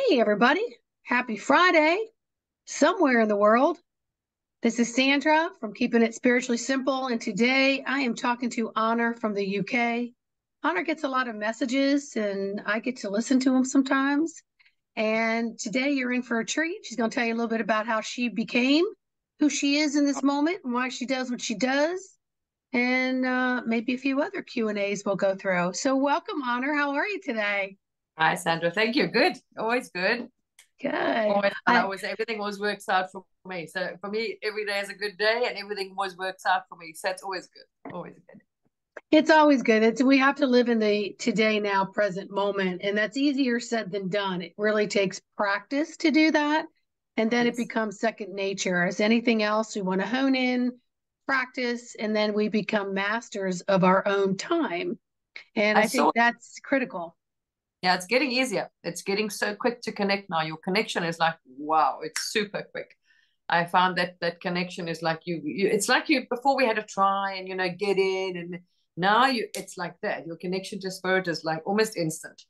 Hey, everybody. Happy Friday, somewhere in the world. This is Sandra from Keeping It Spiritually Simple. And today I am talking to Honor from the UK. Honor gets a lot of messages and I get to listen to them sometimes. And today you're in for a treat. She's going to tell you a little bit about how she became who she is in this moment and why she does what she does. And maybe a few other Q&As we'll go through. So welcome, Honor. How are you today? Hi, Sandra. Thank you. Good. Always good. Good. Always, and I always everything always works out for me. So for me, every day is a good day, and everything always works out for me. So it's always good. Always good. It's always good. We have to live in the today, now, present moment, and that's easier said than done. It really takes practice to do that, and then it Yes. becomes second nature. As anything else, we want to hone in, practice, and then we become masters of our own time. And I I think saw. that's critical. Yeah, it's getting easier. It's getting so quick to connect now. Your connection is like wow. It's super quick. I found that connection is like you. It's like you before we had to try and get in, and now it's like that. Your connection to spirit is like almost instant.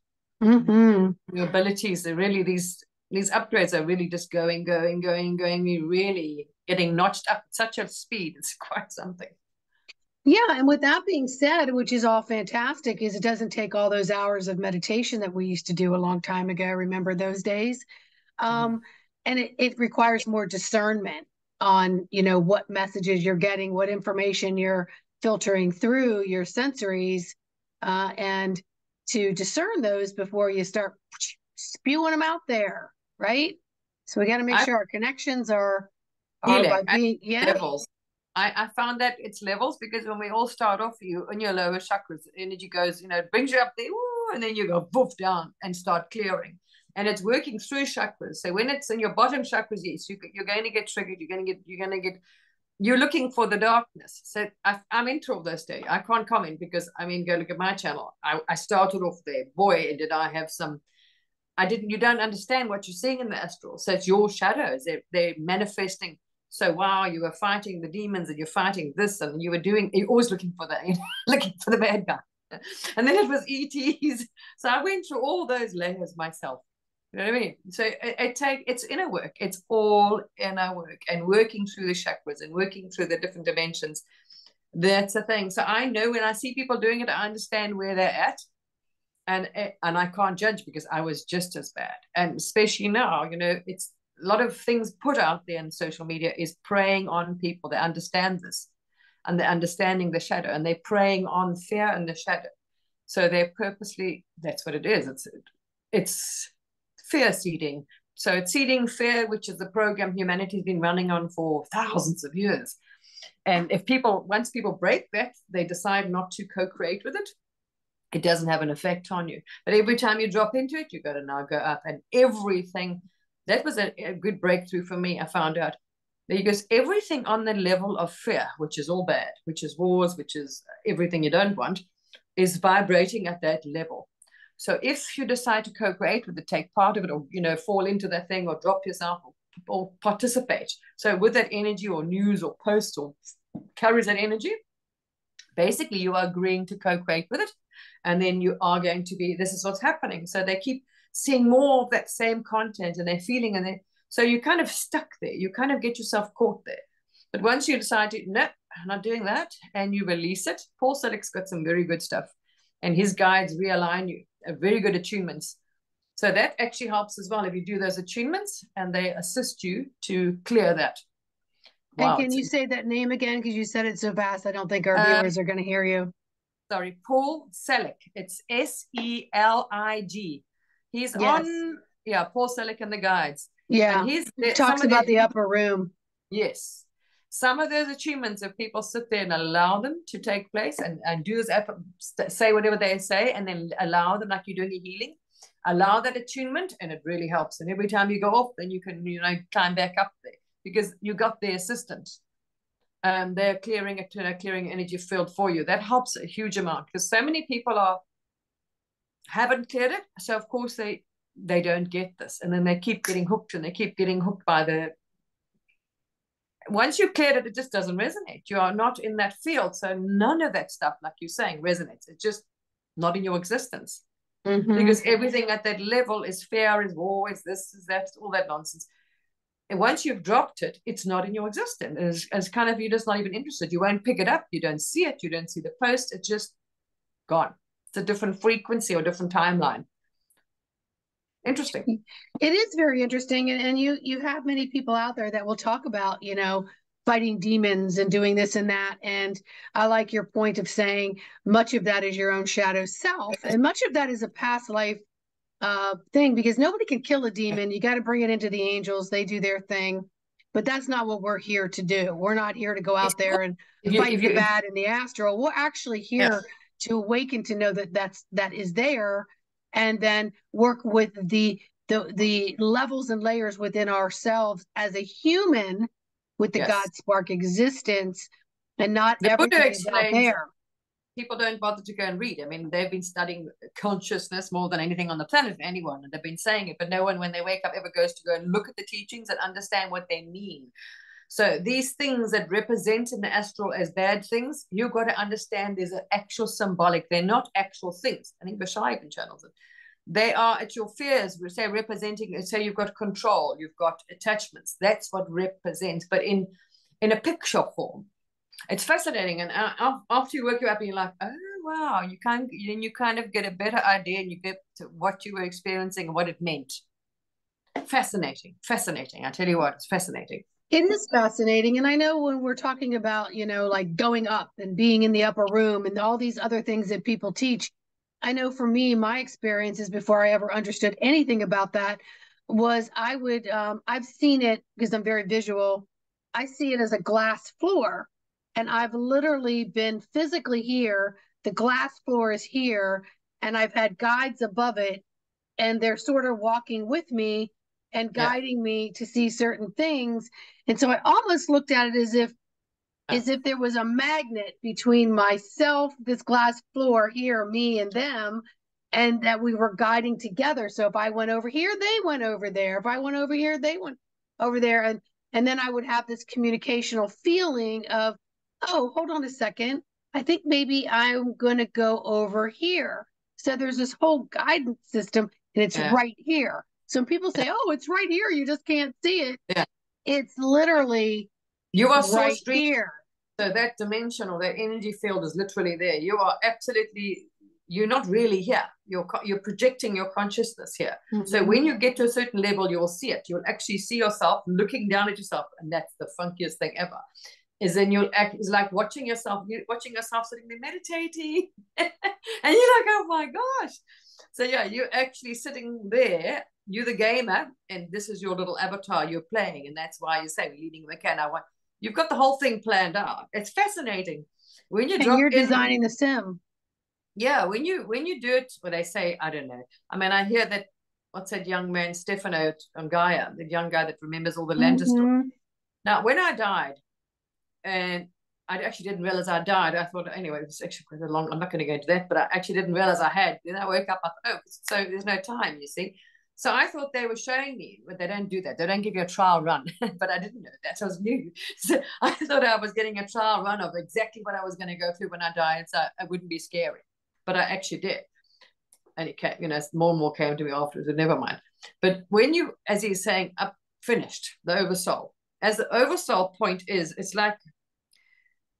Hmm. Your abilities are really these upgrades are really just going. You're really getting notched up at such a speed. It's quite something. Yeah, and with that being said, which is all fantastic, is it doesn't take all those hours of meditation that we used to do a long time ago. Remember those days? Mm. Um, and it requires more discernment on, what messages you're getting, what information you're filtering through your sensories, and to discern those before you start spewing them out there, right? So we got to make I sure our connections are by healing. being, yeah. Levels. I found that it's levels because when we all start off, you in your lower chakras, the energy goes, it brings you up there, woo, and then you go poof down and start clearing. And it's working through chakras. So when it's in your bottom chakras, yes, you're going to get triggered. You're looking for the darkness. So I'm into all this day. I can't comment because go look at my channel. I started off there. Boy, did I have some. You don't understand what you're seeing in the astral. So it's your shadows. They're manifesting. So wow, you were fighting the demons and you're fighting this and you're always looking for looking for the bad guy. And then it was ETs. So I went through all those layers myself. You know what I mean? So it's inner work. It's all inner work and working through the chakras and working through the different dimensions. That's the thing. So I know when I see people doing it, I understand where they're at and I can't judge because I was just as bad. And especially now, it's a lot of things put out there in social media is preying on people that understand this and they're understanding the shadow and they're preying on fear and the shadow. So they're purposely, that's what it is. It's fear seeding. So it's seeding fear, which is the program humanity's been running on for thousands of years. And once people break that, they decide not to co-create with it, it doesn't have an effect on you. But every time you drop into it, you got to now go up. And everything, that was a good breakthrough for me. I found out because everything on the level of fear, which is all bad, which is wars, which is everything you don't want, is vibrating at that level. So if you decide to co-create with it, take part of it, or fall into that thing, or drop yourself, or participate. So with that energy, or news, or post, or carries that energy, basically you are agreeing to co-create with it, and then you are going to be, this is what's happening. So they keep seeing more of that same content and they're feeling, so you're kind of stuck there, you kind of get yourself caught there. But once you decide to, no, I'm not doing that, and you release it, Paul Selig's got some very good stuff, and his guides realign you, very good attunements. So that actually helps as well if you do those attunements and they assist you to clear that. And Wow. can you say that name again? Because you said it so fast, I don't think our Um, viewers are going to hear you. sorry, Paul Selig. It's Selig. He's Yes. on, yeah, Paul Selig and the guides. And Yeah. he's some Talks of about the, the upper room. yes, some of those achievements, if people sit there and allow them to take place and do this, say whatever they say, and then allow them, like you're doing a healing, allow that attunement, and it really helps. And every time you go off, then you can, climb back up there because you got the assistance. They're clearing energy field for you. That helps a huge amount because so many people haven't cleared it. So of course they don't get this, and then they keep getting hooked, and they keep getting hooked by the. Once you've cleared it, it just doesn't resonate. You are not in that field, so none of that stuff, like you're saying, resonates. It's just not in your existence. because everything at that level is fear, is war, is this, is that, all that nonsense. And once you've dropped it, it's not in your existence. As kind of, you're just not even interested. You won't pick it up. You don't see it. You don't see the post. It's just gone. It's a different frequency or different timeline. Interesting. It is very interesting. And you have many people out there that will talk about, fighting demons and doing this and that. And I like your point of saying much of that is your own shadow self. And much of that is a past life thing, because nobody can kill a demon. You got to bring it into the angels. They do their thing. But that's not what we're here to do. We're not here to go out there and fight the bad in the astral. We're actually here to awaken, to know that is there, and then work with the levels and layers within ourselves as a human with the God spark existence, and not everything is out there. People don't bother to go and read. I mean, they've been studying consciousness more than anything on the planet, anyone, and they've been saying it, but no one, when they wake up, ever goes to go and look at the teachings and understand what they mean. So these things that represent in the astral as bad things, you've got to understand there's an actual symbolic. They're not actual things. I think Bashar even channels it. They are at your fears, we say representing, say you've got control, you've got attachments. That's what represents, but in a picture form. It's fascinating, and after you work you up, and you're like, oh wow, you kind of get a better idea, and you get to what you were experiencing and what it meant. Fascinating. I tell you what, it's fascinating. It is fascinating, and I know when we're talking about, like going up and being in the upper room and all these other things that people teach, I know for me, my experiences before I ever understood anything about that was I've seen it because I'm very visual. I see it as a glass floor. And I've literally been physically here. The glass floor is here, and I've had guides above it, and they're sort of walking with me and guiding me to see certain things. And so I almost looked at it as if there was a magnet between myself, this glass floor here, me and them, and that we were guiding together. So if I went over here, they went over there. If I went over here, they went over there. And then I would have this communicational feeling of, oh, hold on a second. I think maybe I'm going to go over here. So there's this whole guidance system, and it's right here. Some people say, oh, it's right here. You just can't see it. Yeah. It's literally you are right here. So that dimension or that energy field is literally there. You are absolutely, you're not really here. You're projecting your consciousness here. So when you get to a certain level, you'll see it. You'll actually see yourself looking down at yourself. And that's the funkiest thing ever. Is then you'll act, is like watching yourself sitting there meditating. And you're like, oh my gosh. So yeah, you're actually sitting there, you're the gamer, and this is your little avatar you're playing. And that's why you say, leading the can. You've got the whole thing planned out. It's fascinating. When you're designing the sim. Yeah, when you do it, what they say, I don't know. I mean, I hear that, what's that young man, Stefano Gaia, the young guy that remembers all the Lantis stories. Now, when I died, and I actually didn't realize I died. I thought, anyway, it was actually quite a long, I'm not going to go into that, but I actually didn't realize I had. Then I woke up, I thought, oh, so there's no time, you see. So I thought they were showing me, but they don't do that. They don't give you a trial run, but I didn't know that. So I was new. So I thought I was getting a trial run of exactly what I was going to go through when I died, so it wouldn't be scary. But I actually did. And it came, more and more came to me afterwards, but never mind. But when you, as he's saying, up finished, the oversoul, as the oversoul point is, it's like,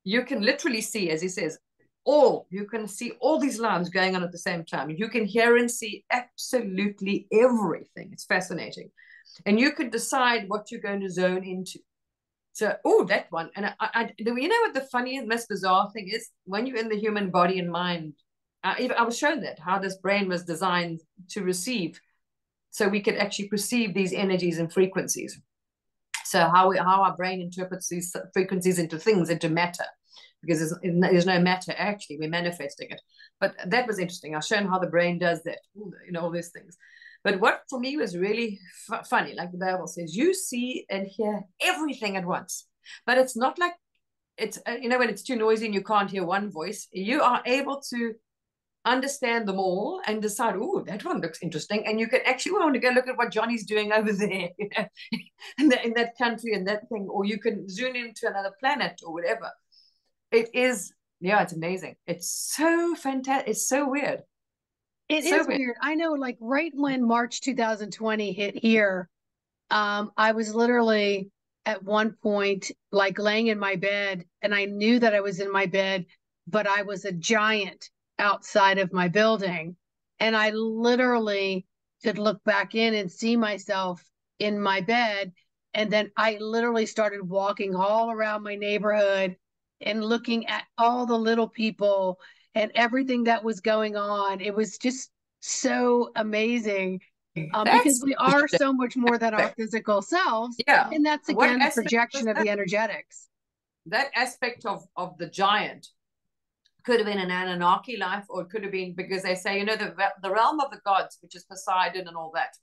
you can literally see, as he says, you can see all these lines going on at the same time. You can hear and see absolutely everything. It's fascinating. And you can decide what you're going to zone into. So, that one. And you know what the funny and most bizarre thing is? When you're in the human body and mind, I was shown that, how this brain was designed to receive, so we could actually perceive these energies and frequencies. So how our brain interprets these frequencies into things, into matter, because there's no matter, actually, we're manifesting it. But that was interesting. I've shown how the brain does that, all these things. But what for me was really funny, like the Bible says, you see and hear everything at once. But it's not like it's, when it's too noisy and you can't hear one voice, you are able to understand them all and decide, that one looks interesting. And you can actually want to go look at what Johnny's doing over there, in that country and that thing, or you can zoom into another planet or whatever. It is, it's amazing. It's so fantastic. It's so weird. It So is weird. weird. I know, like right when March 2020 hit here, I was literally at one point like laying in my bed, and I knew that I was in my bed, but I was a giant outside of my building. And I literally could look back in and see myself in my bed. And then I literally started walking all around my neighborhood and looking at all the little people and everything that was going on. It was just so amazing, because That's we are so much more than our physical selves. yeah. And that's What again the aspect was projection of that? the energetics. That aspect of the giant could have been an Anunnaki life, or it could have been because they say, the realm of the gods, which is Poseidon and all that.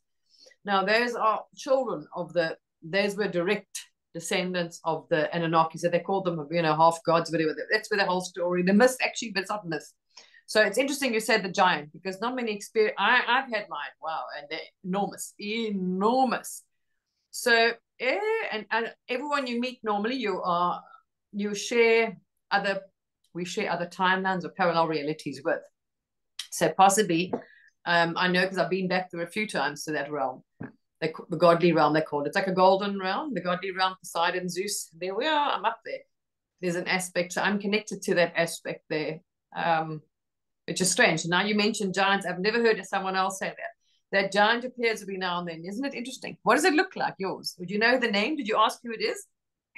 Now, those are children of those were direct descendants of the Anunnaki. So they called them, half gods, whatever. That's where the whole story, the myth actually, but it's not myth. So it's interesting you said the giant, because not many experience. I've had mine, wow, and they're enormous, enormous. So yeah, and everyone you meet normally, you share other we share other timelines or parallel realities with. So possibly, I know because I've been back there a few times to that realm, the godly realm they call it. It's like a golden realm, the godly realm, Poseidon, Zeus. There we are. I'm up there. There's an aspect, so I'm connected to that aspect there. Which is strange. Now you mentioned giants. I've never heard someone else say that. That giant appears every now and then. Isn't it interesting? What does it look like, yours? Would you know the name? Did you ask who it is?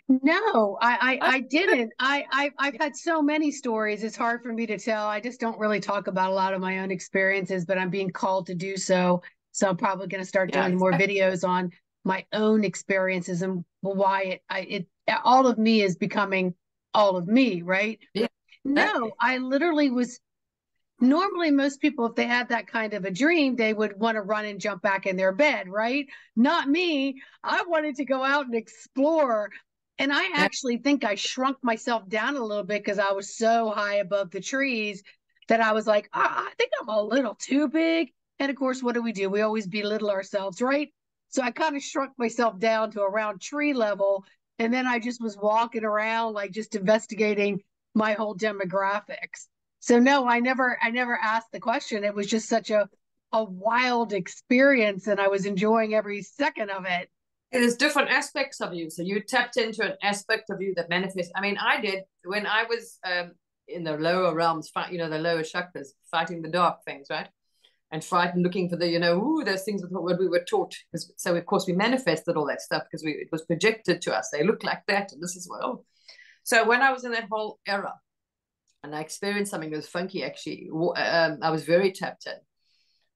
No, I didn't. I've had so many stories. It's hard for me to tell. I just don't really talk about a lot of my own experiences, but I'm being called to do so. So I'm probably going to start Yeah, doing more exactly. videos on my own experiences and why all of me is becoming all of me, right? Yeah, No, exactly. I literally was normally most people, if they had that kind of a dream, they would want to run and jump back in their bed, right? Not me. I wanted to go out and explore. And I Yeah. actually think I shrunk myself down a little bit because I was so high above the trees that I was like, I think I'm a little too big. And of course, what do? We always belittle ourselves, right? So I kind of shrunk myself down to around tree level. And then I just was walking around, like just investigating my whole demographics. So no, I never asked the question. It was just such a wild experience, and I was enjoying every second of it. There's different aspects of you. So you tapped into an aspect of you that manifests. I mean, I did when I was in the lower realms, the lower chakras, fighting the dark things, right? And frightened, looking for those things what we were taught. So of course we manifested all that stuff because it was projected to us. They look like that, and this is well. So when I was in that whole era, and I experienced something that was funky. Actually, I was very tapped in,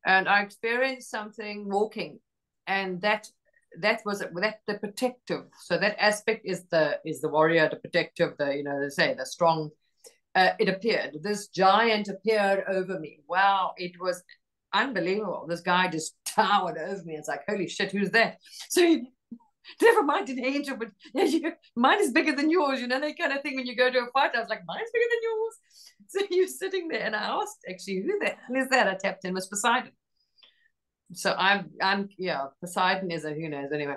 and I experienced something walking, and that was the protective. So that aspect is the warrior, the protective, they say the strong. It appeared. This giant appeared over me. Wow, it was unbelievable. This guy just towered over me. It's like, holy shit, who's that? So never mind an angel, but mine is bigger than yours, that kind of thing. When you go to a fight, I was like, mine's bigger than yours. So you're sitting there, and I asked actually, who the hell is that? I tapped in, was Poseidon. So I'm yeah, Poseidon is who knows anyway.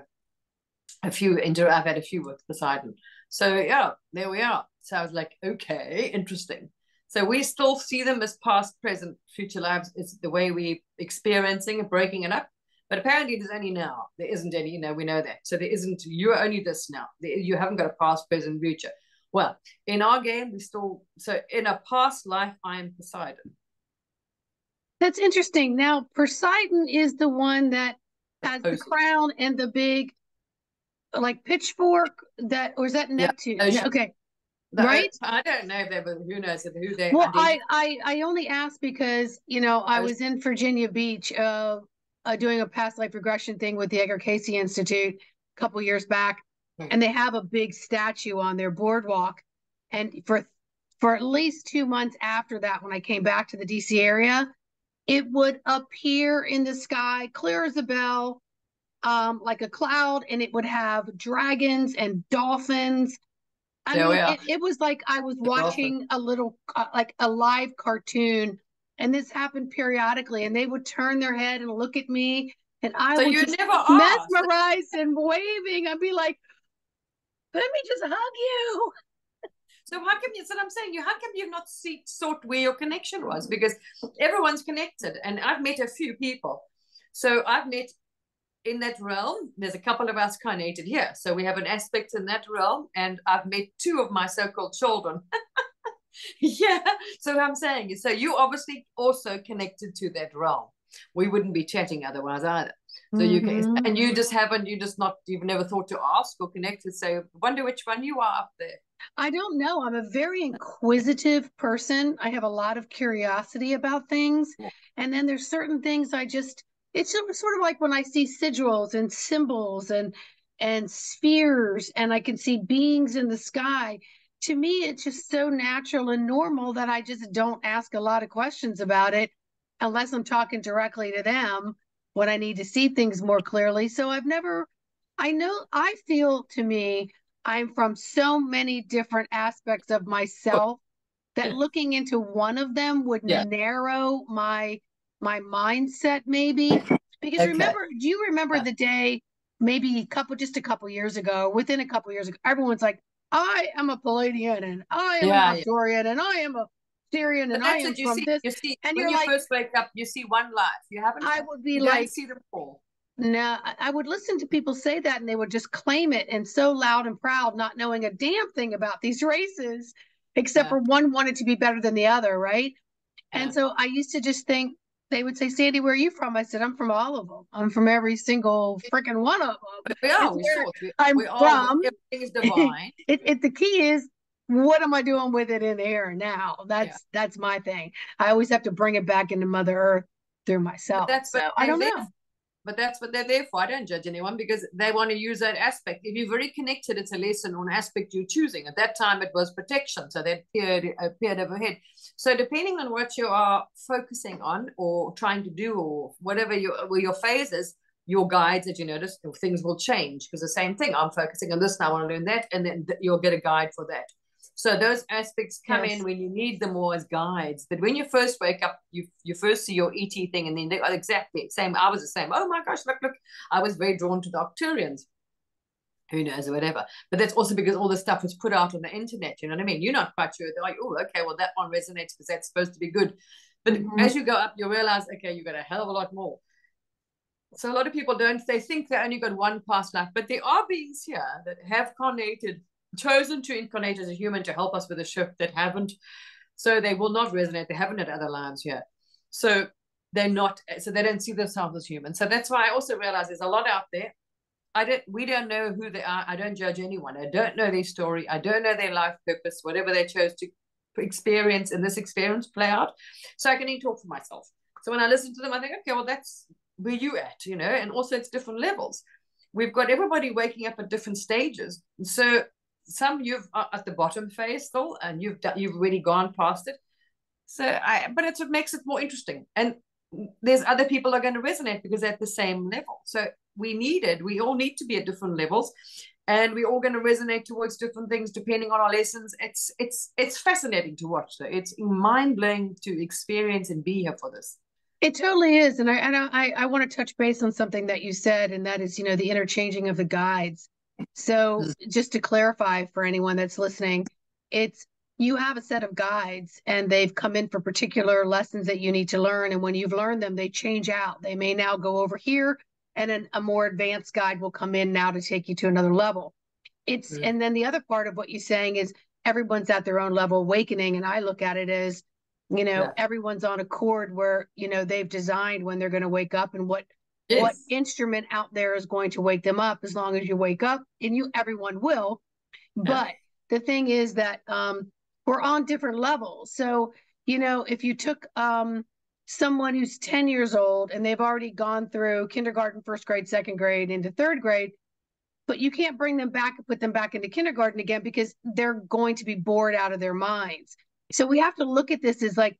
I've had a few with Poseidon. So yeah, there we are. So I was like, okay, interesting. So we still see them as past, present, future lives. It's the way we experiencing and breaking it up. But apparently there's only now. There isn't any, we know that. So there isn't, you're only this now. You haven't got a past, present, future. Well, in our game, so in a past life, I am Poseidon. That's interesting. Now, Poseidon is the one that has the Supposedly. crown and the big like pitchfork or is that Yeah. Neptune? Okay, The, right? I don't know if they were, who knows who they Well, identify. I only asked because I was in Virginia Beach doing a past life regression thing with the Edgar Cayce Institute a couple years back, and they have a big statue on their boardwalk. And for at least 2 months after that, when I came back to the DC area, it would appear in the sky clear as a bell, like a cloud, and it would have dragons and dolphins. I There we mean, are. it was like I was The dolphin. watching a little, like a live cartoon, and this happened periodically, and they would turn their head and look at me, and I So would you just never asked. mesmerized and waving. I'd be like, let me just hug you. So how come you? So I'm saying how come you've not sought where your connection was? Because everyone's connected, and I've met a few people. So I've met in that realm. There's a couple of us carnated here, so we have an aspect in that realm, and I've met two of my so-called children. Yeah. So I'm saying, so you obviously also connected to that realm. We wouldn't be chatting otherwise either. So you can, and you just haven't, you've never thought to ask or connect with, say, wonder which one you are up there. I don't know. I'm a very inquisitive person. I have a lot of curiosity about things. And then there's certain things it's sort of like when I see sigils and symbols and spheres and I can see beings in the sky. To me, it's just so natural and normal that I just don't ask a lot of questions about it unless I'm talking directly to them when I need to see things more clearly. So I feel to me, I'm from so many different aspects of myself that looking into one of them would Yeah. narrow my mindset maybe. Because Okay. do you remember the day maybe just a couple years ago, within a couple years ago, everyone's like, I am a Palladian and I am an Arthurian and I am a Syrian But and I that's am what you from see. this. You see, And when you're you like, first wake up, you see one life. I would be you don't like, see them all. no, I would listen to people say that and they would just claim it and so loud and proud, not knowing a damn thing about these races, except for one wanted to be better than the other, right? And so I used to just think they would say, Sandy, where are you from? I said, I'm from all of them. I'm from every single freaking one of them. But we are, It's we where sort. I'm We are, from. everything is divine. The key is, what am I doing with it in the air now? That's my thing. I always have to bring it back into Mother Earth through myself. So I don't know. But that's what they're there for. I don't judge anyone because they want to use that aspect. If you're very connected, it's a lesson or an aspect you're choosing. At that time, it was protection. So that appeared overhead. So depending on what you are focusing on or trying to do or whatever your phase is, your guides that you notice, things will change because the same thing. I'm focusing on this now. I want to learn that. And then you'll get a guide for that. So those aspects come in when you need them more as guides. But when you first wake up, you first see your ET thing, and then they are exactly same. I was the same. Oh my gosh, look! I was very drawn to the Arcturians. Who knows, or whatever. But that's also because all this stuff was put out on the internet. You know what I mean? You're not quite sure. They're like, oh, okay, well that one resonates because that's supposed to be good. But as you go up, you realize, okay, you got a hell of a lot more. So a lot of people don't. They think they only got one past life, but there are beings here that have chosen to incarnate as a human to help us with a shift that haven't. So they will not resonate. They haven't had other lives here. So they're not, so they don't see themselves as human. So that's why I also realize there's a lot out there. We don't know who they are. I don't judge anyone. I don't know their story. I don't know their life purpose, whatever they chose to experience in this experience play out. So I can only talk for myself. So when I listen to them, I think, okay, well, that's where you at, and also it's different levels. We've got everybody waking up at different stages. So some you've at the bottom phase still, and you've already gone past it. But it's what makes it more interesting. And there's other people that are going to resonate because they're at the same level. So we all need to be at different levels, and we're all going to resonate towards different things depending on our lessons. It's fascinating to watch, though. It's mind-blowing to experience and be here for this. It totally is. And I want to touch base on something that you said, and that is, the interchanging of the guides. So just to clarify for anyone that's listening, you have a set of guides and they've come in for particular lessons that you need to learn. And when you've learned them, they change out. They may now go over here, and then a more advanced guide will come in now to take you to another level. And then the other part of what you're saying is everyone's at their own level awakening. And I look at it as, everyone's on a chord where, they've designed when they're going to wake up and what instrument out there is going to wake them up, as long as you wake up, and everyone will. But the thing is that we're on different levels. So, if you took someone who's 10 years old and they've already gone through kindergarten, first grade, second grade, into third grade, but you can't bring them back and put them back into kindergarten again because they're going to be bored out of their minds. So we have to look at this as like,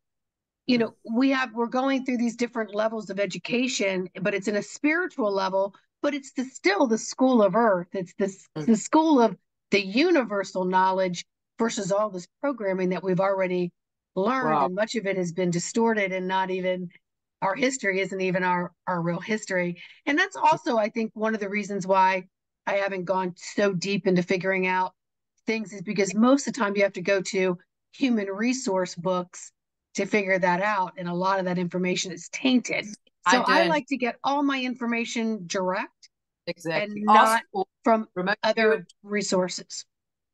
we're going through these different levels of education, but it's in a spiritual level, but it's still the school of earth. It's the school of the universal knowledge versus all this programming that we've already learned. Wow. And much of it has been distorted, and not even our history isn't even our real history. And that's also, I think, one of the reasons why I haven't gone so deep into figuring out things is because most of the time you have to go to human resource books to figure that out. And a lot of that information is tainted. I So I don't like to get all my information direct and exactly ask not for from remote view other it. resources.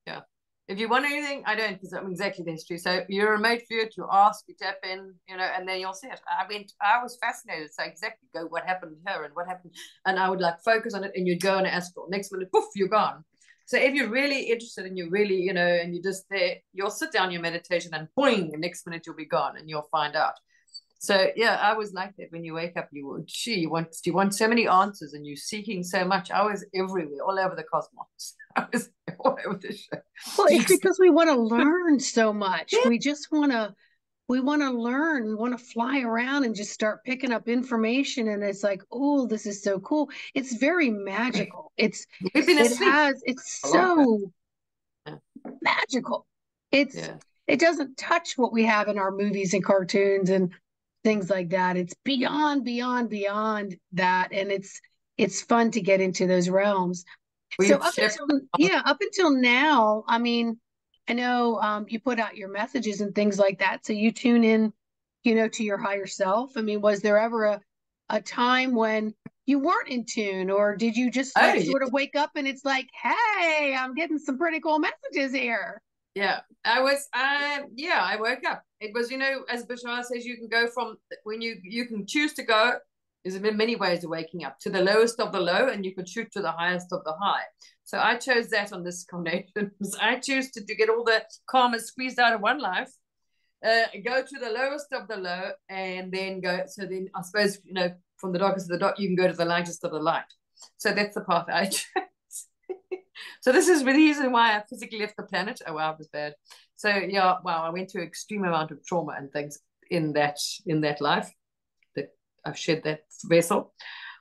Yeah. If you want anything, I don't, because I'm exactly the history. So you remote view it, you ask, you tap in, and then you'll see it. I was fascinated. So exactly go what happened to her and what happened. And I would like focus on it and you'd go and ask for next minute, poof, you're gone. So if you're really interested and you're really, and you're just there, you'll sit down your meditation and boing, the next minute you'll be gone and you'll find out. So yeah, I was like that. When you wake up, you want so many answers and you're seeking so much. I was everywhere, all over the cosmos. I was all over the show. Well, it's because we want to learn so much. We just want to learn. We want to fly around and just start picking up information. And it's like, oh, this is so cool. It's very magical. We've been asleep It's a long time. so Yeah. magical. It doesn't touch what we have in our movies and cartoons and things like that. It's beyond, beyond, beyond that. And it's fun to get into those realms. So We've slept. up until now, I mean, I know you put out your messages and things like that. So you tune in, to your higher self. I mean, was there ever a time when you weren't in tune, or did you just Oh, like yeah. sort of wake up and it's like, hey, I'm getting some pretty cool messages here? Yeah, I woke up. It was, as Bashar says, you can go from when you can choose to go. There's many ways of waking up to the lowest of the low, and you can shoot to the highest of the high. So I chose that on this combination. I choose to get all the karma squeezed out of one life, go to the lowest of the low, and then go. So then I suppose, from the darkest of the dark, you can go to the lightest of the light. So that's the path I chose. So this is the reason why I physically left the planet. Oh wow, it was bad. So yeah, wow, I went through extreme amount of trauma and things in that life that I've shed that vessel.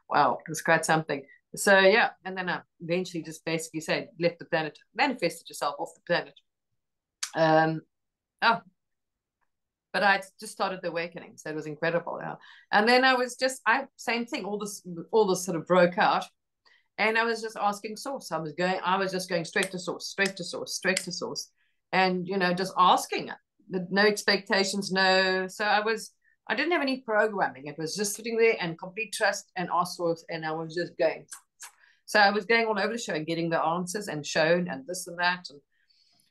Wow, it was quite something. So yeah, and then I eventually just basically said, left the planet, manifested yourself off the planet. Oh, but I just started the awakening, so it was incredible. Yeah. And then same thing. All this sort of broke out. And I was just asking source. I was just going straight to source, straight to source, straight to source. And, just asking it. No expectations, no. So I didn't have any programming. It was just sitting there and complete trust and ask source. And I was just going. So I was going all over the show and getting the answers and shown and this and that.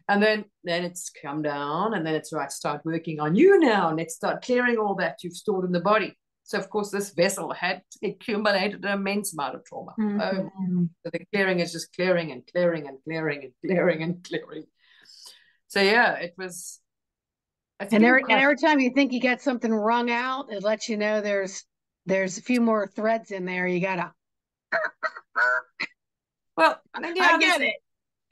And then it's come down and then it's right, start working on you now. And let's start clearing all that you've stored in the body. So, of course, this vessel had accumulated an immense amount of trauma. Mm-hmm. So the clearing is just clearing and clearing and clearing and clearing and clearing. So, yeah, it was. And every time you think you got something wrung out, it lets you know there's a few more threads in there. You gotta. Well, I get it.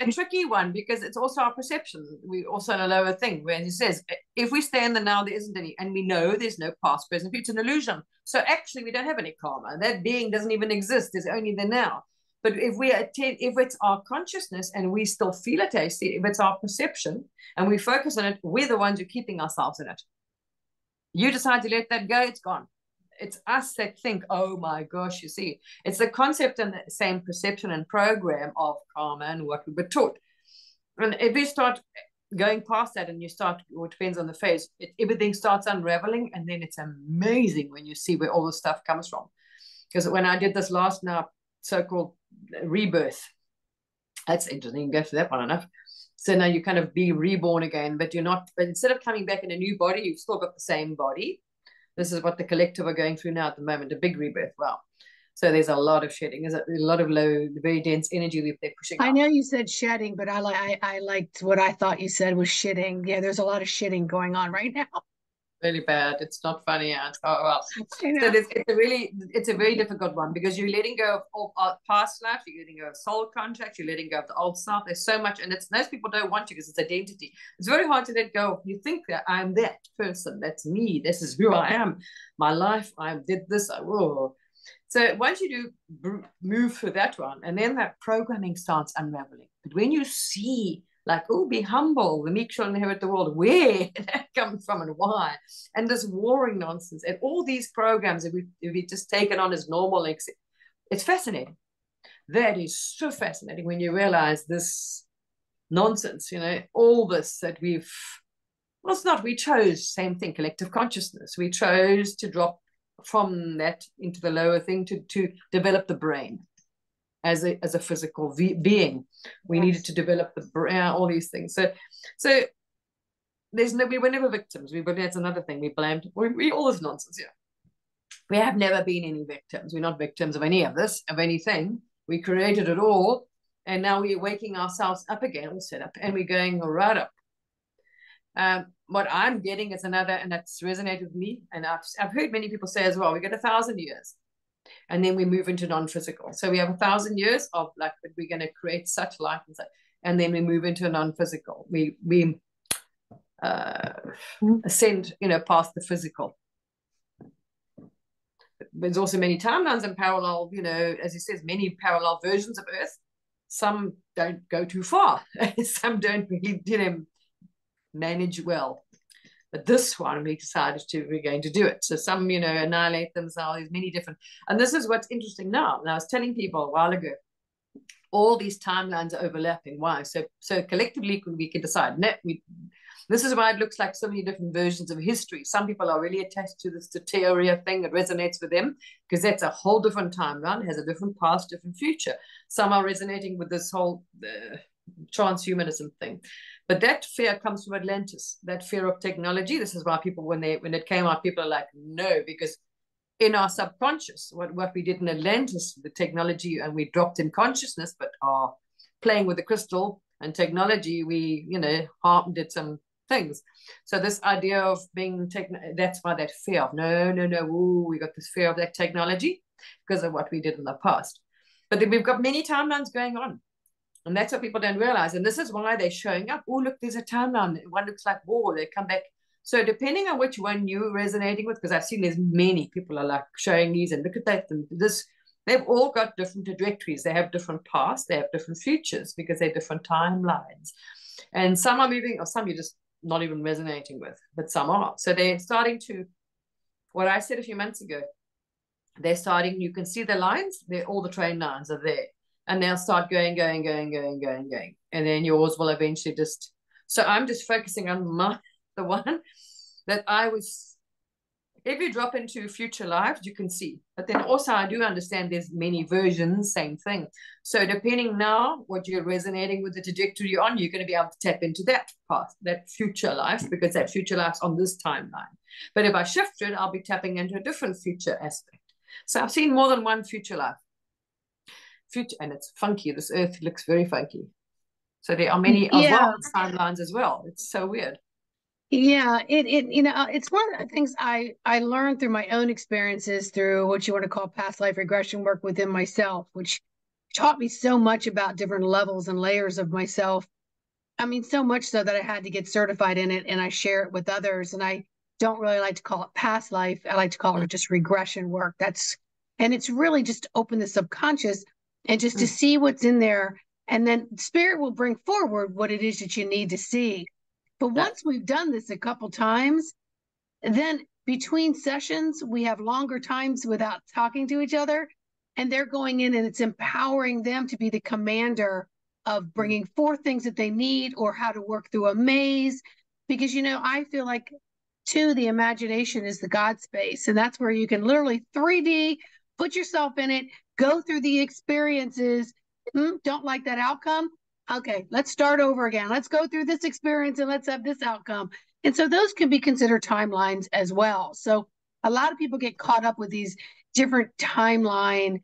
A tricky one because it's also our perception. We also in a lower thing where he says, if we stay in the now, there isn't any, and we know there's no past, present, future. It's an illusion. So actually, we don't have any karma. That being doesn't even exist. There's only the now. But if it's our consciousness and we still feel it, if it's our perception and we focus on it, we're the ones who are keeping ourselves in it. You decide to let that go, it's gone. It's us that think, oh my gosh, you see, it's the concept and the same perception and program of karma and what we were taught. And if you start going past that and you start, it depends on the phase, everything starts unraveling. And then it's amazing when you see where all the stuff comes from. Because when I did this last now so-called rebirth, that's interesting. You can go for that one enough. So now you kind of be reborn again, but instead of coming back in a new body, you've still got the same body. This is what the collective are going through now at the moment, a big rebirth. Wow. So there's a lot of shedding. There's a lot of low, very dense energy that they're pushing out. I know you said shedding, but I liked what I thought you said was shitting. Yeah, there's a lot of shitting going on right now. Really bad. It's not funny. Oh, well. So it's a very difficult one because you're letting go of all past life, you're letting go of soul contracts, you're letting go of the old self. There's so much, and most people don't want to because it's identity. It's very hard to let go. You think that I'm that person, that's me, this is who I am, my life, I did this. So once you do move through that one, and then that programming starts unraveling. But when you see, like, oh, be humble, the meek shall inherit the world, where did that come from and why? And this warring nonsense and all these programs, if we just take it on as normal, it's fascinating. That is so fascinating when you realize this nonsense, all this that well, it's not, we chose, same thing, collective consciousness. We chose to drop from that into the lower thing to develop the brain as a physical being. We needed to develop the brain, all these things. So we were never victims. That's another thing. We blamed, we all this nonsense, yeah. We have never been any victims. We're not victims of any of this, of anything. We created it all. And now we're waking ourselves up again, all set up, and we're going right up. What I'm getting is another, and that's resonated with me, and I've heard many people say as well, we get 1,000 years, and then we move into non-physical. So we have 1,000 years of like, we're going to create such light, and then we move into a non-physical. We ascend, past the physical. There's also many timelines and parallel, as he says, many parallel versions of Earth. Some don't go too far. Some don't really, manage well. But this one, we decided we're going to do it. So some, annihilate themselves. There's many different. And this is what's interesting now. And I was telling people a while ago, all these timelines are overlapping. Why? So collectively, we can decide. No, this is why it looks like so many different versions of history. Some people are really attached to this Soteria thing that resonates with them because that's a whole different timeline, has a different past, different future. Some are resonating with this whole transhumanism thing. But that fear comes from Atlantis, that fear of technology. This is why people, when it came out, people are like, no, because in our subconscious, what we did in Atlantis, the technology, and we dropped in consciousness, but are playing with the crystal and technology, we, did some things. So this idea of being that's why that fear of no, ooh, we got this fear of that technology because of what we did in the past. But then we've got many timelines going on. And that's what people don't realize. And this is why they're showing up. Oh, look, there's a timeline. One looks like war. They come back. So depending on which one you're resonating with, because I've seen there's many people are like showing these and look at that and this. They've all got different trajectories. They have different pasts. They have different futures because they're different timelines. And some are moving, or some you're just not even resonating with, but some are. So they're starting to, what I said a few months ago, they're starting, you can see the lines, all the train lines are there. And they'll start going. And then yours will eventually just, so I'm just focusing on the one that I was, if you drop into future lives, you can see. But then also I do understand there's many versions, same thing. So depending now what you're resonating with the trajectory you're on, you're going to be able to tap into that path, that future life, because that future life's on this timeline. But if I shift it, I'll be tapping into a different future aspect. So I've seen more than one future life. And it's funky. This earth looks very funky. So there are many as well timelines as well. It's so weird. Yeah, it's one of the things I learned through my own experiences through what you want to call past life regression work within myself, which taught me so much about different levels and layers of myself. I mean, so much so that I had to get certified in it, and I share it with others. And I don't really like to call it past life. I like to call it just regression work. And it's really just to open the subconscious and just to see what's in there. And then spirit will bring forward what it is that you need to see. But once we've done this a couple times, then between sessions, we have longer times without talking to each other. And they're going in and it's empowering them to be the commander of bringing forth things that they need or how to work through a maze. Because, I feel like, too, the imagination is the God space. And that's where you can literally 3D, put yourself in it, go through the experiences. Don't like that outcome? Okay, let's start over again. Let's go through this experience and let's have this outcome. And so those can be considered timelines as well. So a lot of people get caught up with these different timeline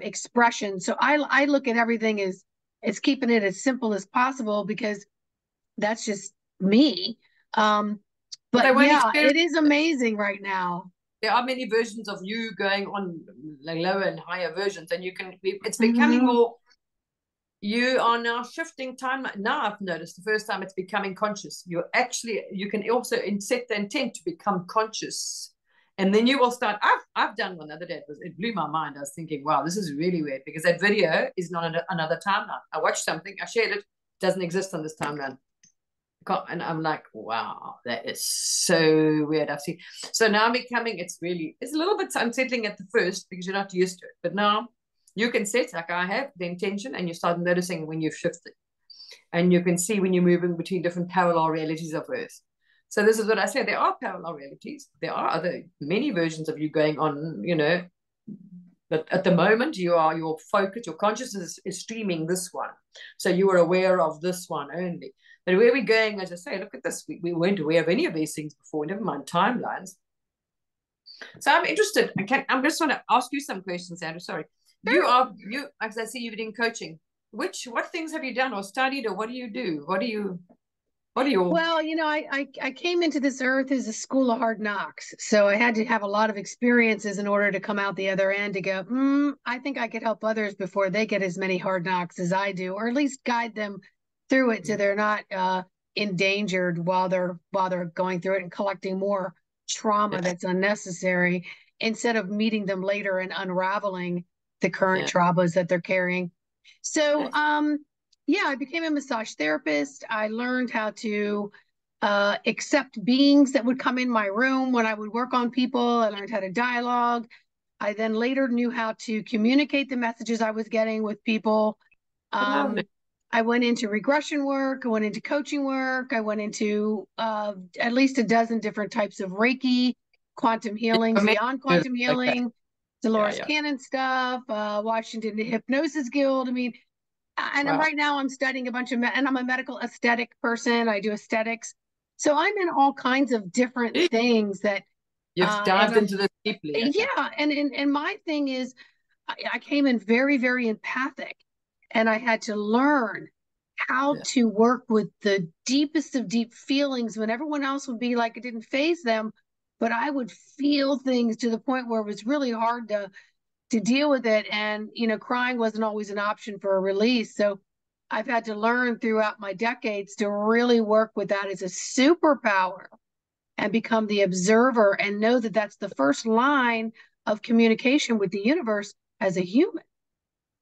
expressions. So I look at everything as keeping it as simple as possible because that's just me. But yeah, it is amazing right now. There are many versions of you going on, like lower and higher versions, and it's becoming more. You are now shifting time. Now I've noticed the first time it's becoming conscious. You can also set the intent to become conscious. And then you will start. I've done one the other day. It blew my mind. I was thinking, wow, this is really weird because that video is not another timeline. I watched something, I shared it. It doesn't exist on this timeline. And I'm like, wow, that is so weird. I've seen. So now it's a little bit unsettling at the first because you're not used to it. But now you can set, like I have, the intention, and you start noticing when you've shifted. And you can see when you're moving between different parallel realities of Earth. So this is what I say. There are parallel realities. There are many versions of you going on, but at the moment, your focus, your consciousness is streaming this one. So you are aware of this one only. But where we're going, as I say, look at this. We weren't aware of any of these things before, never mind timelines. So I'm interested. I'm just want to ask you some questions, Sandra. Sorry. Sure. As I see you've been coaching. What things have you done or studied, or what do you do? What are you? Well, I came into this earth as a school of hard knocks. So I had to have a lot of experiences in order to come out the other end to go, I think I could help others before they get as many hard knocks as I do, or at least guide them through it so they're not endangered while they're going through it and collecting more trauma Yeah, that's unnecessary instead of meeting them later and unraveling the current yeah. traumas that they're carrying. So, That's yeah, I became a massage therapist. I learned how to accept beings that would come in my room when I would work on people. I learned how to dialogue. I then later knew how to communicate the messages I was getting with people. lovely. I went into regression work. I went into coaching work. I went into at least a dozen different types of Reiki, quantum healings beyond quantum Okay. healing, Yeah, Dolores yeah. Cannon stuff, Washington Hypnosis Guild. I mean, and Wow. right now I'm studying a bunch of, and I'm a medical aesthetic person. I do aesthetics. So I'm in all kinds of different things that, You've and dived into this deeply. Okay. yeah. And my thing is, I came in very, very empathic, and I had to learn how Yeah. to work with the deepest of deep feelings when everyone else would be like it didn't phase them, but I would feel things to the point where it was really hard to deal with it. And, crying wasn't always an option for a release. So I've had to learn throughout my decades to really work with that as a superpower and become the observer and know that that's the first line of communication with the universe as a human.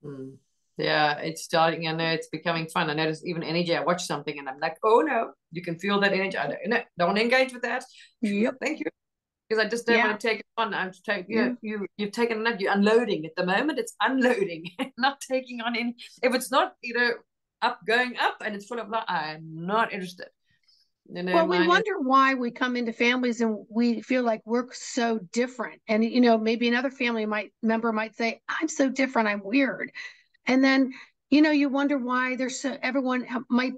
Mm. Yeah, it's starting. I know it's becoming fun. I notice even energy. I watch something and I'm like, oh no, you can feel that energy. I don't, no, don't engage with that. Yep. Thank you. Because I just don't Yeah. want to take it on. I'm just taking Yeah. you've taken enough. You're unloading at the moment. It's unloading, not taking on any. If it's not up going up and it's full of love, I'm not interested. Well, we Mine is wonder why we come into families and we feel like we're so different. And, maybe another family member might say, I'm so different, I'm weird. And then, you wonder why there's everyone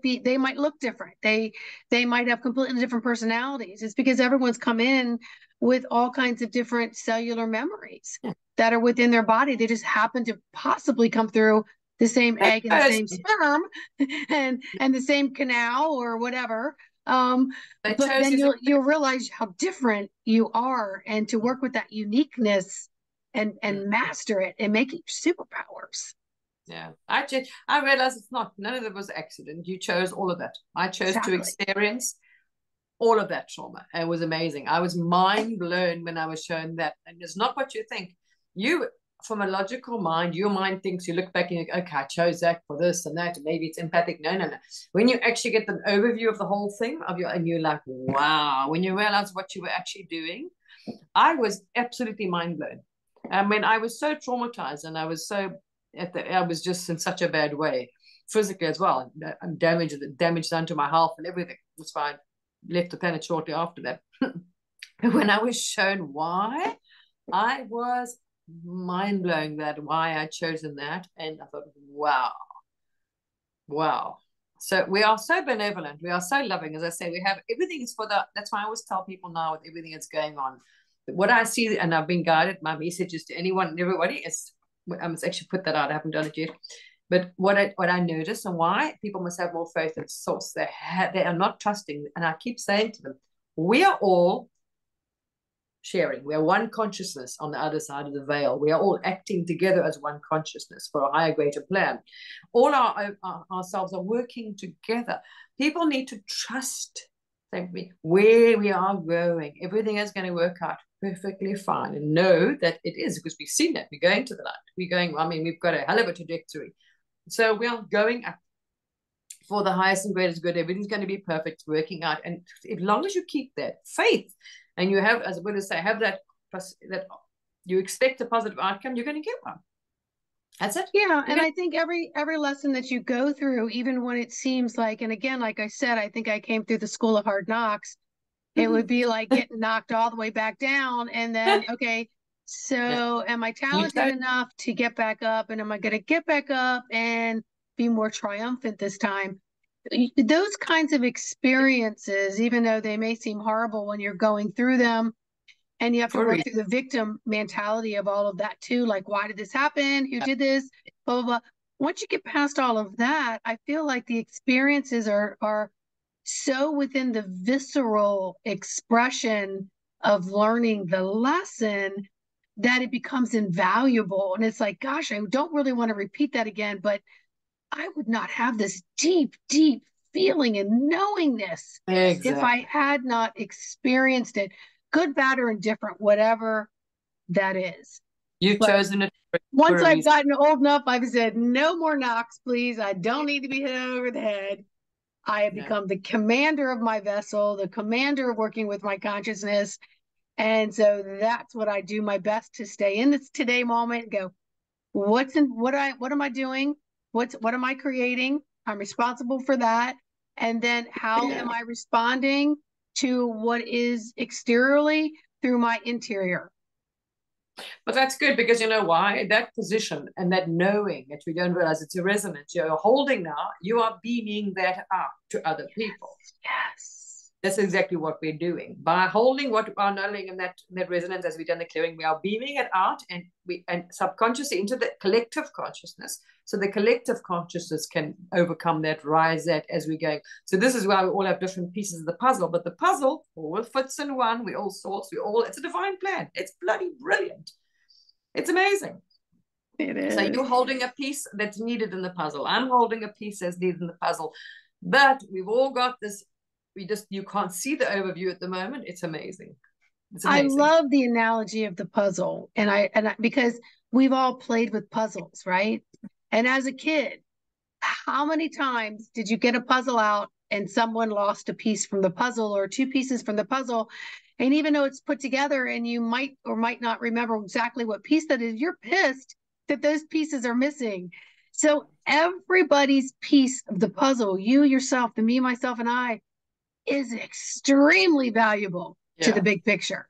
they might look different. They might have completely different personalities. It's because everyone's come in with all kinds of different cellular memories that are within their body. They just happen to possibly come through the same egg and the they same sperm and the same canal or whatever. Um, but chose then his. you'll realize how different you are, and to work with that uniqueness and master it and make it superpowers. Yeah, I realized it's not. None of it was accident. You chose all of that. I chose to Exactly. experience all of that trauma. It was amazing. I was mind blown when I was shown that. And it's not what you think. You, from a logical mind, your mind thinks, you look back and you go, okay, I chose that for this and that, and maybe it's empathic. No, no, no. When you actually get the overview of the whole thing and you're like, wow, when you realize what you were actually doing, I was absolutely mind blown. I mean, I was so traumatized and I was I was just in such a bad way, physically as well. I'm damage done to my health and everything. That's why I left the planet shortly after that. When I was shown why, I was mind blown that why I'd chosen that. And I thought, wow, wow. So we are so benevolent. We are so loving. As I say, we have everything is that's why I always tell people now with everything that's going on. What I see, and I've been guided, my messages to anyone and everybody is, I must actually put that out. I haven't done it yet. But what I notice and why people must have more faith in source, they are not trusting. And I keep saying to them, we are all sharing. We are one consciousness on the other side of the veil. We are all acting together as one consciousness for a higher, greater plan. All ourselves are working together. People need to trust where we are going. Everything is going to work out perfectly fine, and know that it is, because we've seen that. We're going to the light. We've got a hell of a trajectory. So we are going up for the highest and greatest good. Everything's going to be perfect, working out. And as long as you keep that faith and you have, as I would say, have that you expect a positive outcome, you're going to get one. That's it. Yeah, and I think every lesson that you go through, even when it seems like, and again, like I said, I think I came through the school of hard knocks. It would be like getting knocked all the way back down, and then, okay, Yeah. so am I You talented chose. enough to get back up, and am I going to get back up and be more triumphant this time? Those kinds of experiences, even though they may seem horrible when you're going through them, and you have to For a work reason. through the victim mentality of all of that too. Like, why did this happen? Who did this? Blah, blah, blah. Once you get past all of that, I feel like the experiences are so within the visceral expression of learning the lesson that it becomes invaluable. And it's like, gosh, I don't really want to repeat that again, but I would not have this deep, deep feeling and knowingness if I Exactly. had not experienced it, good, bad, or indifferent, whatever that is. You've But chosen it for once a I've reason. gotten old enough, I've said, no more knocks, please. I don't need to be hit over the head. I have Yeah. become the commander of my vessel, the commander of working with my consciousness. And so that's what I do my best to stay in this today moment and go, what am I doing? What am I creating? I'm responsible for that. And then how Yeah. am I responding to what is exteriorly through my interior? But that's good because you know why? That position and that knowing that we don't realize it's a resonance you're holding now, you are beaming that out to other people. Yes. That's exactly what we're doing. By holding what are knowing in that resonance as we've done the clearing, we are beaming it out and subconsciously into the collective consciousness. So the collective consciousness can overcome that, rise that as we go. So this is why we all have different pieces of the puzzle, but the puzzle all fits in one. We all sorts, it's a divine plan. It's bloody brilliant. It's amazing. It So is. you're holding a piece that's needed in the puzzle. I'm holding a piece that's needed in the puzzle. But we've all got this. You can't see the overview at the moment. It's amazing. It's I amazing. love the analogy of the puzzle, because we've all played with puzzles, right? And as a kid, how many times did you get a puzzle out and someone lost a piece from the puzzle or two pieces from the puzzle? And even though it's put together and you might or might not remember exactly what piece that is, you're pissed that those pieces are missing. So everybody's piece of the puzzle, you yourself, the me, myself, and I, is extremely valuable to the Yeah. big picture.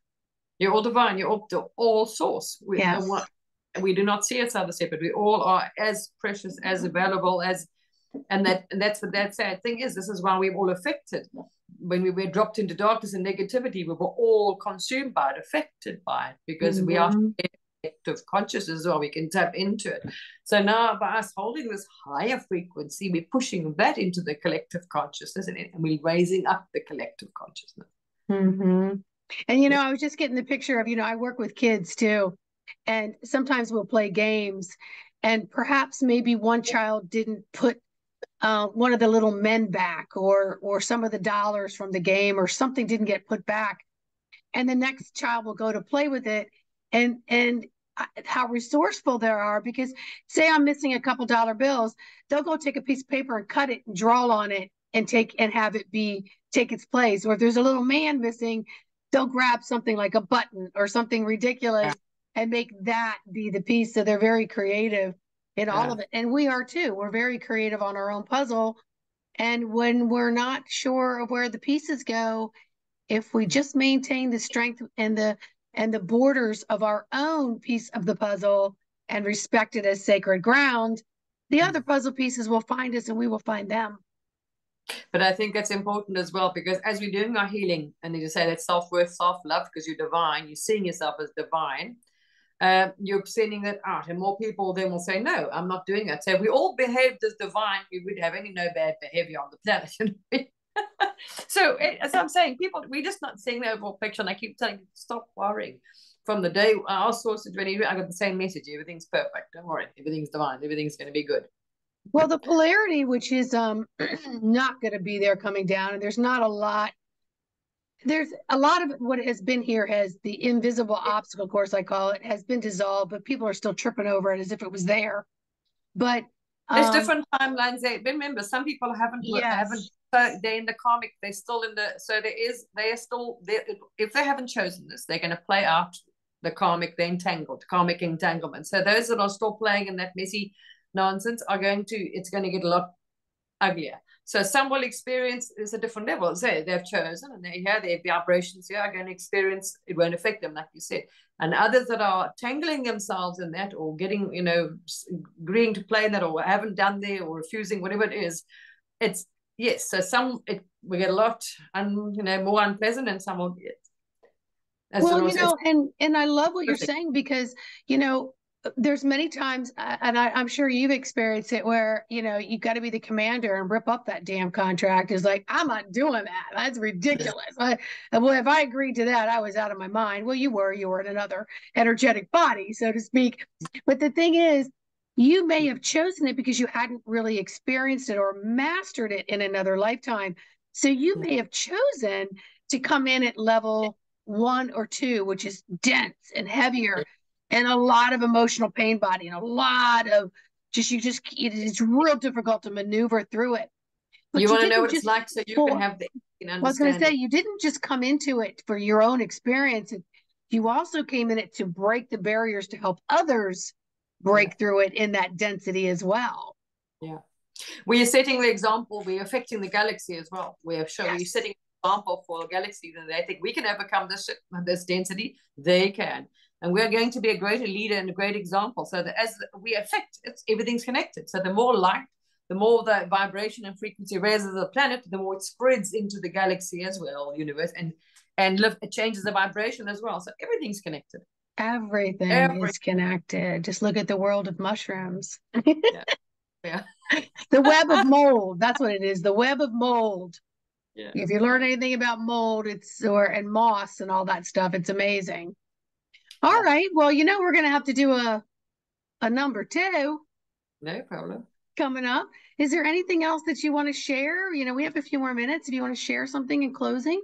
You're all divine. You're all source. Yes. We do not see each other separate. We all are as precious, as available as, and that's what that sad thing is. This is why we're all affected. When we were dropped into darkness and negativity, we were all consumed by it, affected by it, because we are Mm-hmm. collective consciousness, or we can tap into it. So now, by us holding this higher frequency, we're pushing that into the collective consciousness, and we're raising up the collective consciousness. Mm-hmm. And Yeah. I was just getting the picture of, I work with kids too, and sometimes we'll play games, and perhaps maybe one child didn't put one of the little men back, or some of the dollars from the game, or something didn't get put back, and the next child will go to play with it, and how resourceful they are, because say I'm missing a couple dollar bills, they'll go take a piece of paper and cut it and draw on it and have it take its place. Or if there's a little man missing, they'll grab something like a button or something ridiculous Yeah. and make that be the piece. So they're very creative in all Yeah. of it, and we are too. We're very creative on our own puzzle, and when we're not sure of where the pieces go, if we just maintain the strength and the borders of our own piece of the puzzle and respect it as sacred ground, the other puzzle pieces will find us and we will find them. But I think that's important as well, because as we're doing our healing, and you say that self-worth, self-love, because you're divine, you're seeing yourself as divine, you're sending that out, and more people then will say, no, I'm not doing that. So if we all behaved as divine, we would have any no bad behavior on the planet. So as I'm saying, people, we're just not seeing the overall picture, and I keep telling you, stop worrying. From the day I was sourced to 20, I got the same message: everything's perfect, don't worry, everything's divine, everything's going to be good. Well, the polarity, which is not going to be there coming down, and there's a lot of what has been here, has the invisible obstacle course, I call it, has been dissolved, but people are still tripping over it as if it was there. But There's different timelines there. Remember, some people haven't. yes. So they're in the karmic. They're still in the. So they are still there. If they haven't chosen this, they're going to play out the karmic, the entangled, karmic entanglement. So those that are still playing in that messy nonsense it's going to get a lot uglier. So some will experience it's a different level. Say they've chosen and they here, their vibrations here are going to experience, it won't affect them, like you said. And others that are tangling themselves in that or getting, agreeing to play in that or haven't done there or refusing, whatever it is, it's, yes. So we get a lot, more unpleasant and some will get. Well, and I love what you're saying because, there's many times, and I'm sure you've experienced it where, you got to be the commander and rip up that damn contract. Is like, I'm not doing that. That's ridiculous. Well, if I agreed to that, I was out of my mind. Well, you were in another energetic body, so to speak. But the thing is, you may have chosen it because you hadn't really experienced it or mastered it in another lifetime. So you may have chosen to come in at level 1 or 2, which is dense and heavier and a lot of emotional pain body and a lot of it's real difficult to maneuver through it. But you want to know what it's like so you can have the understanding. I was going to say, you didn't just come into it for your own experience. You also came in it to break the barriers to help others break through it in that density as well. Yeah. We are setting the example. We're affecting the galaxy as well. We're setting an example for galaxies, and they think we can overcome this density. They can. And we're going to be a greater leader and a great example. So that as we affect, everything's connected. So the more light, the more the vibration and frequency raises the planet, the more it spreads into the galaxy as well, universe, and it changes the vibration as well. So everything's connected. Everything is connected. Just look at the world of mushrooms. Yeah. The web of mold. That's what it is. The web of mold. Yeah. If you learn anything about mold, and moss and all that stuff, it's amazing. All right. Well, we're going to have to do a number 2. No problem. Coming up. Is there anything else that you want to share? We have a few more minutes. If you want to share something in closing.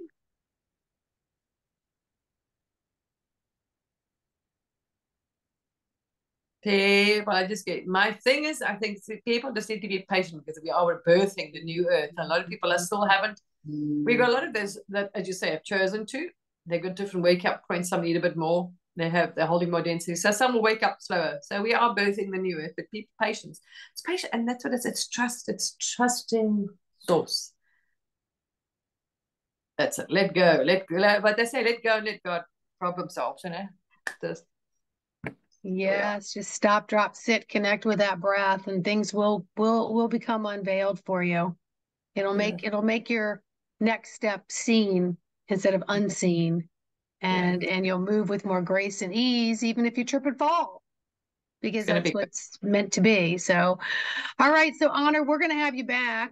My thing is, I think people just need to be patient because we are birthing the new earth. A lot of people still haven't. We've got a lot of those that, as you say, have chosen to. They've got different wake up points. Some need a bit more. They're holding more density. So some will wake up slower. So we are birthing the new earth, but people, patience. It's patient, and that's what it's trust. It's trusting source. That's it. Let go. But they say let go and let God problem solve. Yes, just stop, drop, sit, connect with that breath, and things will become unveiled for you. It'll make your next step seen instead of unseen. And you'll move with more grace and ease, even if you trip and fall, because that's what's meant to be. So, all right. So Honor, we're going to have you back.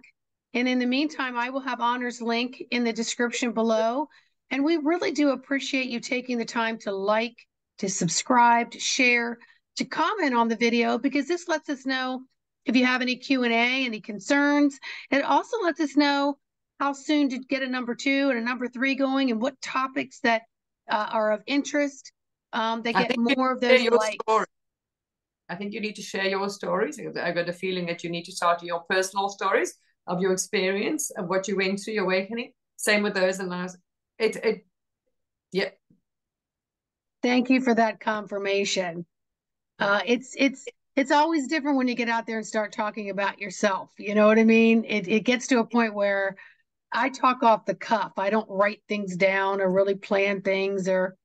And in the meantime, I will have Honor's link in the description below. And we really do appreciate you taking the time to to subscribe, to share, to comment on the video, because this lets us know if you have any Q&A, any concerns. And it also lets us know how soon to get a number 2 and a number 3 going, and what topics that are of interest. They get more of those likes. I think you need to share your stories. I got a feeling that you need to start your personal stories of your experience of what you went through, your awakening. Same with those and those. Yeah. Thank you for that confirmation. It's always different when you get out there and start talking about yourself. You know what I mean? It gets to a point where I talk off the cuff. I don't write things down or really plan things, or,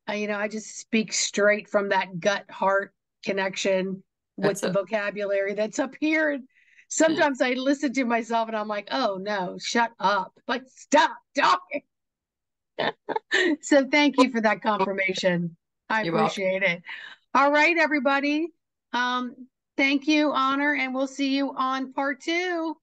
I just speak straight from that gut heart connection with the vocabulary that's up here. And sometimes I listen to myself and I'm like, oh no, shut up. Like, stop talking. So thank you for that confirmation. I appreciate it. All right, everybody. Thank you, Honor, and we'll see you on part 2.